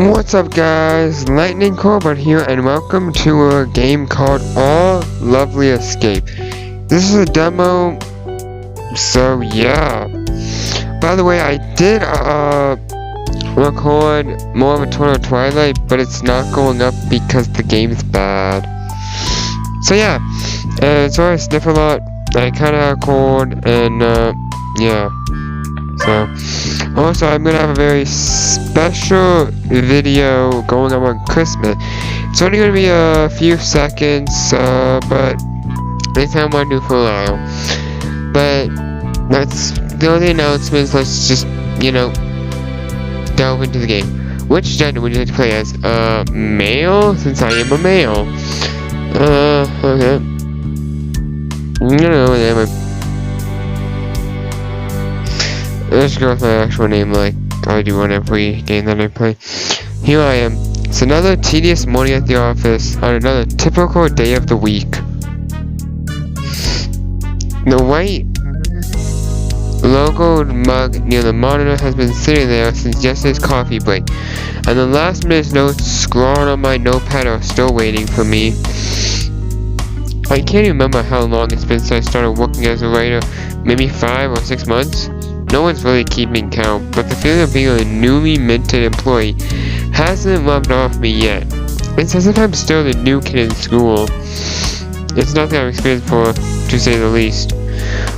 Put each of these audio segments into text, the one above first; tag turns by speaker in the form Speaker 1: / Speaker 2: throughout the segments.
Speaker 1: What's up guys, Lightning Cobalt here and welcome to a game called All Lovely Escape. This is a demo, so yeah. By the way, I did record more of a Total Twilight, but it's not going up because the game's bad. So yeah, sorry I sniff a lot, I kinda cold and yeah. So, also I'm gonna have a very special video going up on Christmas. It's only gonna be a few seconds, but it's not what I do for a while. But that's the only announcements. Let's just, delve into the game. Which gender would you like to play as? Male, since I am a male. Okay. Let's go with my actual name like I do on every game that I play. Here I am. It's another tedious morning at the office on another typical day of the week. The white logoed mug near the monitor has been sitting there since yesterday's coffee break, and the last minute's notes scrawled on my notepad are still waiting for me. I can't remember how long it's been since I started working as a writer, maybe 5 or 6 months. No one's really keeping count, but the feeling of being a newly minted employee hasn't rubbed off me yet. It's as if I'm still the new kid in school. It's nothing I've experienced before, to say the least.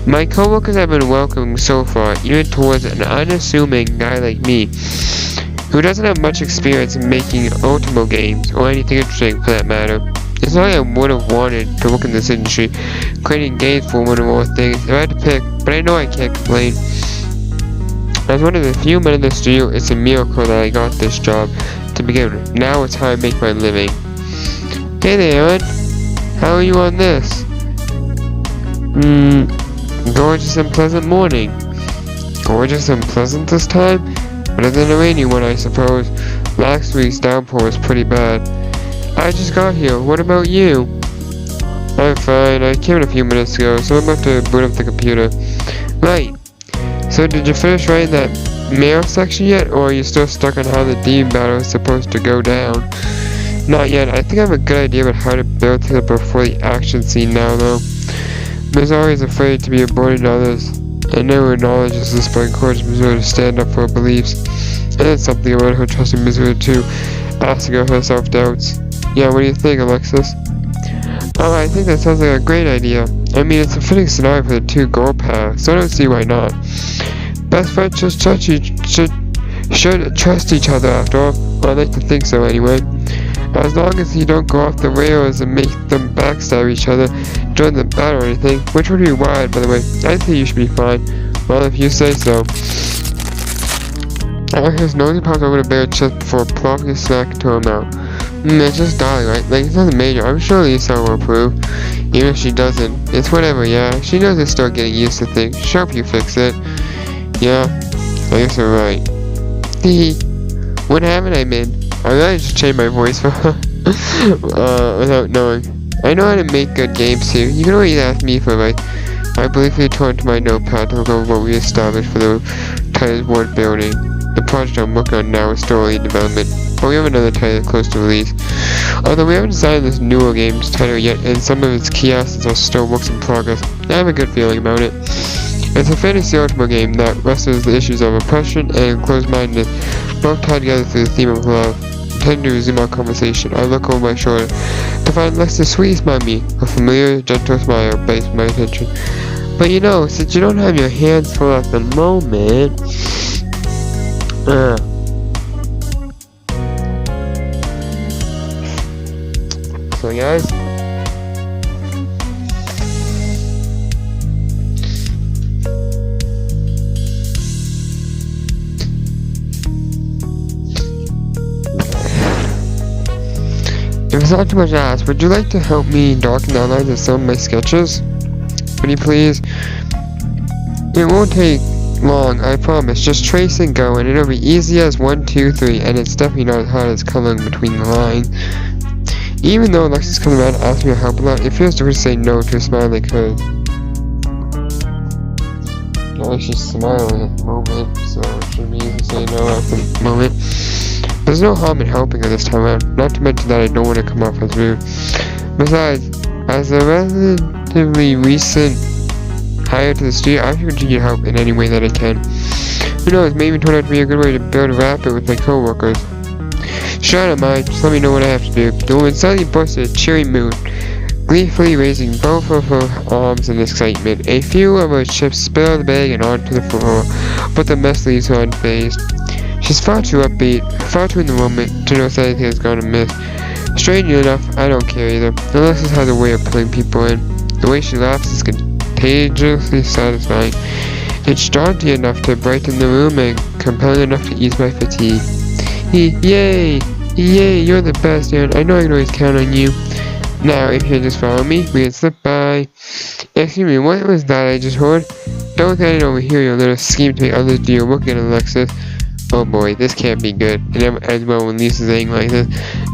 Speaker 1: My coworkers have been welcoming so far, even towards an unassuming guy like me, who doesn't have much experience in making Ultimo games, or anything interesting for that matter. It's not like I would have wanted to work in this industry, creating games for one or more things if I had to pick, but I know I can't complain. As one of the few men in the studio, it's a miracle that I got this job to begin with. Now it's how I make my living. Hey there, Aaron. How are you on this? Gorgeous and pleasant morning. Gorgeous and pleasant this time? Better than a rainy one, I suppose. Last week's downpour was pretty bad. I just got here. What about you? I'm fine. I came in a few minutes ago, so I'm about to boot up the computer. Right. So did you finish writing that mail section yet, or are you still stuck on how the demon battle is supposed to go down? Not yet. I think I have a good idea about how to build to it before the action scene now, though. Miss always afraid to be a burden to others, and never acknowledges this by encouraging Missouri to stand up for her beliefs. And that's something about her trusting Missouri too, asking her her self-doubts. Yeah, what do you think, Alexis? Oh, I think that sounds like a great idea. I mean, it's a fitting scenario for the two goal paths, so I don't see why not. Best friends should trust each other after all. Well, I like to think so anyway. As long as you don't go off the rails and make them backstab each other during the battle or anything, which would be wild, by the way. I think you should be fine. Well, if you say so. His nose pops over the bear's chest before plopping a snack into her mouth. It's just darling, right? Like, it's nothing major. I'm sure Lisa will approve. Even if she doesn't. It's whatever, yeah. She knows to start getting used to things. She'll help you fix it. Yeah, I guess you're right. What haven't I been? I really just changed my voice for her. Without knowing. I know how to make good games too. You can always ask me for advice. I briefly turned to my notepad to look over what we established for the Titus Ward building. The project I'm working on now is still early in development, but we have another title close to release. Although we haven't designed this newer game's title yet, and some of its key assets are still works in progress, I have a good feeling about it. It's a fantasy Ultimo game that wrestles the issues of oppression and closed-mindedness, both tied together through the theme of love. Intending to resume our conversation, I look over my shoulder to find Alexis' sweet smile at me. A familiar, gentle smile bites my attention. But since you don't have your hands full at the moment, so guys, if it's not too much to ask, would you like to help me darken the outlines of some of my sketches? Would you please? It won't take long, I promise. Just trace and go, and it'll be easy as 1, 2, 3, and it's definitely not as hard as coloring between the lines. Even though Alexis comes around and asks me to help a lot, it feels different to say no to a smile like hers. Not like she's smiling at the moment, so it should be easy to say no at the moment. There's no harm in helping her this time around, not to mention that I don't want to come off as rude. Besides, as a relatively recent hire to the studio, I should continue to help in any way that I can. Who knows, maybe it turned out to be a good way to build a rapport with my co-workers. Sure, I don't mind, just let me know what I have to do. The woman suddenly burst into a cheery mood, gleefully raising both of her arms in excitement. A few of her chips spill the bag and onto the floor, but the mess leaves her unfazed. She's far too upbeat, far too in the moment to notice anything has gone amiss. Strangely enough, I don't care either. Alexis has a way of pulling people in. The way she laughs is contagiously satisfying. It's jaunty enough to brighten the room and compelling enough to ease my fatigue. Yay! Yay, you're the best, Aaron. I know I can always count on you. Now, if you just follow me, we can slip by. Excuse me, what was that I just heard? Don't think I didn't overhear your little scheme to make others do your work again, Alexis. Oh boy, this can't be good. It never ends well when Lisa's angry like this.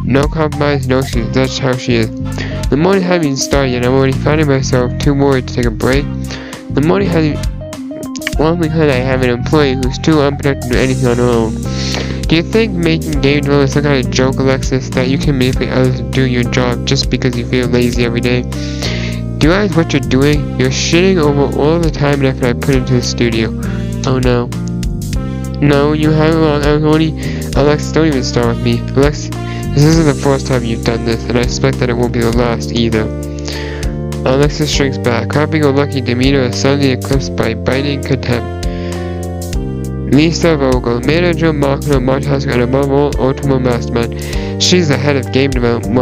Speaker 1: No compromise, no excuse. That's how she is. The morning hasn't even started yet. I'm already finding myself too worried to take a break. The morning hasn't. Well, because I have an employee who's too unprotected to do anything on her own. Do you think making game development is some kind of joke, Alexis, that you can manipulate others to do your job just because you feel lazy every day? Do you realize what you're doing? You're shitting over all the time and effort I put into the studio. Oh no. No, you have it wrong. I was only... Alexis, don't even start with me. Alexis, this isn't the first time you've done this, and I expect that it won't be the last either. Alexis shrinks back. Happy-go-lucky demeanor is suddenly eclipsed by biting contempt. Lisa Vogel, manager, marketer, multitasker, and above all, ultimate mastermind. She's the head of game development.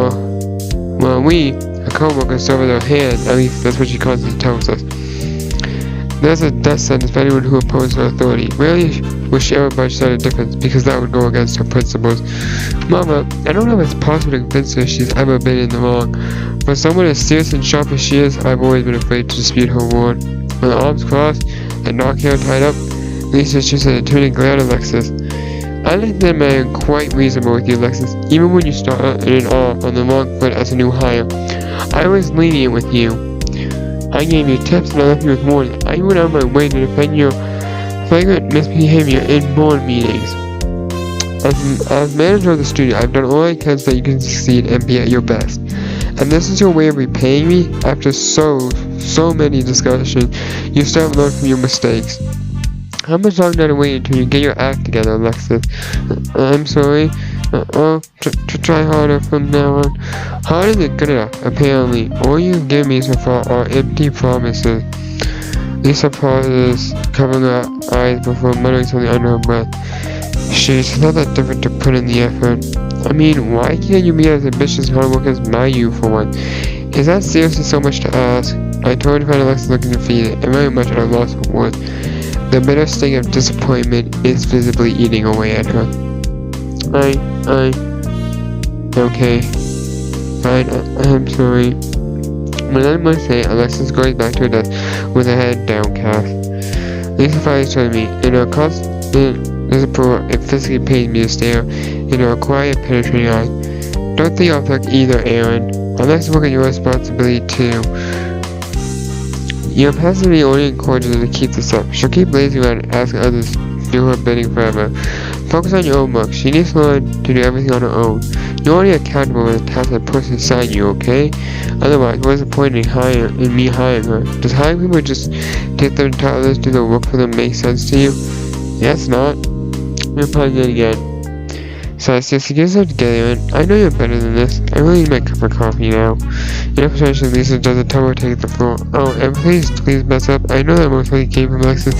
Speaker 1: Well, we, her co-workers, serve her hand. At least that's what she constantly tells us. There's a death sentence for anyone who opposes her authority. Rarely will she ever budge a difference, because that would go against her principles. Mama, I don't know if it's possible to convince her she's ever been in the wrong. For someone as serious and sharp as she is, I've always been afraid to dispute her word. With her arms crossed and dark hair tied up, Lisa shoots a turning glare at Alexis. I think that I am quite reasonable with you, Alexis, even when you start in awe on the wrong foot as a new hire. I was lenient with you. I gave you tips and I left you with warning. I went out of my way to defend your flagrant misbehavior in board meetings. As manager of the studio, I've done all I can so that you can succeed and be at your best. And this is your way of repaying me? After so many discussions, you still have learned from your mistakes. How much longer do I wait until you get your act together, Alexis? I'm sorry. I'll try harder from now on. Hard isn't good enough, apparently. All you give me so far are empty promises. Lisa pauses, covering her eyes before muttering something under her breath. She's not that different to put in the effort. I mean, why can't you be as ambitious and hard work as Mayu for one? Is that seriously so much to ask? I told her to find Alexis looking defeated, and very much at a loss for words. The bitter sting of disappointment is visibly eating away at her. Okay. Fine, I'm sorry. When I must say, Alexis goes back to her desk with her head downcast. Lisa finally told me, in her constant disapproval, it physically pains me to stare into her quiet, penetrating eyes. Don't think I'll affect either, Aaron. Alexis will get your responsibility too. Your passively only encourages her to keep this up. She'll keep lazing around and asking others to do her bidding forever. Focus on your own work. She needs to learn to do everything on her own. You're only accountable for the task that person assigned you, okay? Otherwise, what is the point in me hiring her? Does hiring people just take them to others do the work for them make sense to you? Yes, not. You're probably it again. So I seriously get yourself together, and I know you're better than this. I really need my cup of coffee now. In a position, Lisa does a tumble take the floor. Oh, and please mess up. I know that most likely came from Alexis,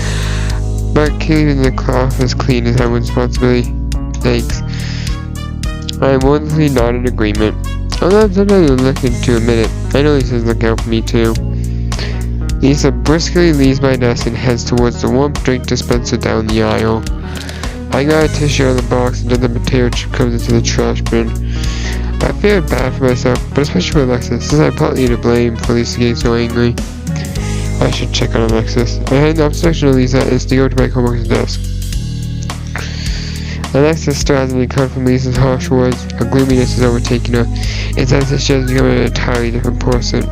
Speaker 1: but keeping the cloth as clean is my responsibility. Thanks. I wonderfully nod in agreement. Although I'm sometimes reluctant to admit it, I know Lisa's looking out for me too. Lisa briskly leaves my desk and heads towards the warm drink dispenser down the aisle. I got a tissue out of the box and then the potato chip comes into the trash bin. I feared bad for myself, but especially for Alexis, since I'm partly to blame for Lisa getting so angry. I should check on Alexis. I head in the opposite direction of Lisa and to go to my coworker's desk. Alexis still hasn't recovered from Lisa's harsh words. Her gloominess is overtaking her. It's as if she has become an entirely different person.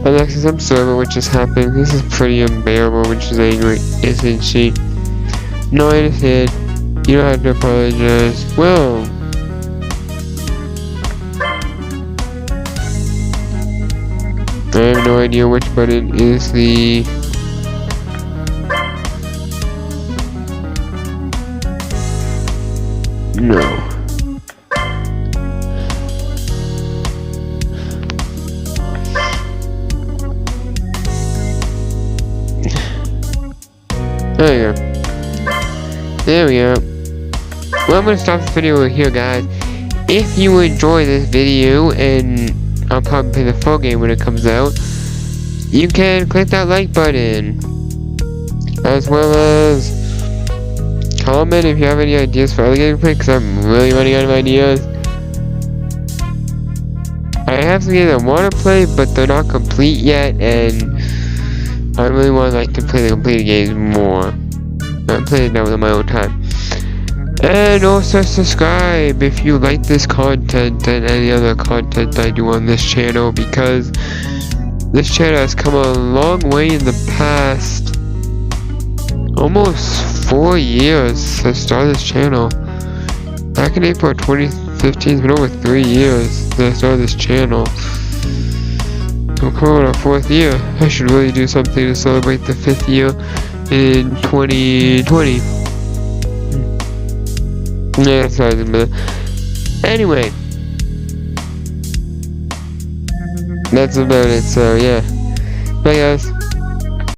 Speaker 1: Alexis, I'm sorry about what just happened. This is pretty unbearable when she's angry, isn't she? No, I understand. You don't have to apologize. Well, I have no idea which button is the... No. There we go. There we go. Well, I'm gonna stop this video right here, guys. If you enjoy this video, and I'll probably play the full game when it comes out, you can click that like button, as well as comment if you have any ideas for other gameplay, because I'm really running out of ideas. I have some games I want to play, but they're not complete yet, and I really want to play the completed games more. I'm playing that with my own time. And also subscribe if you like this content and any other content I do on this channel, because this channel has come a long way in the past almost 4 years since I started this channel. Back in April 2015, it's been over 3 years since I started this channel. We're coming on our 4th year. I should really do something to celebrate the 5th year in 2020. Yeah, sorry, anyway, that's about it, so yeah. Bye guys.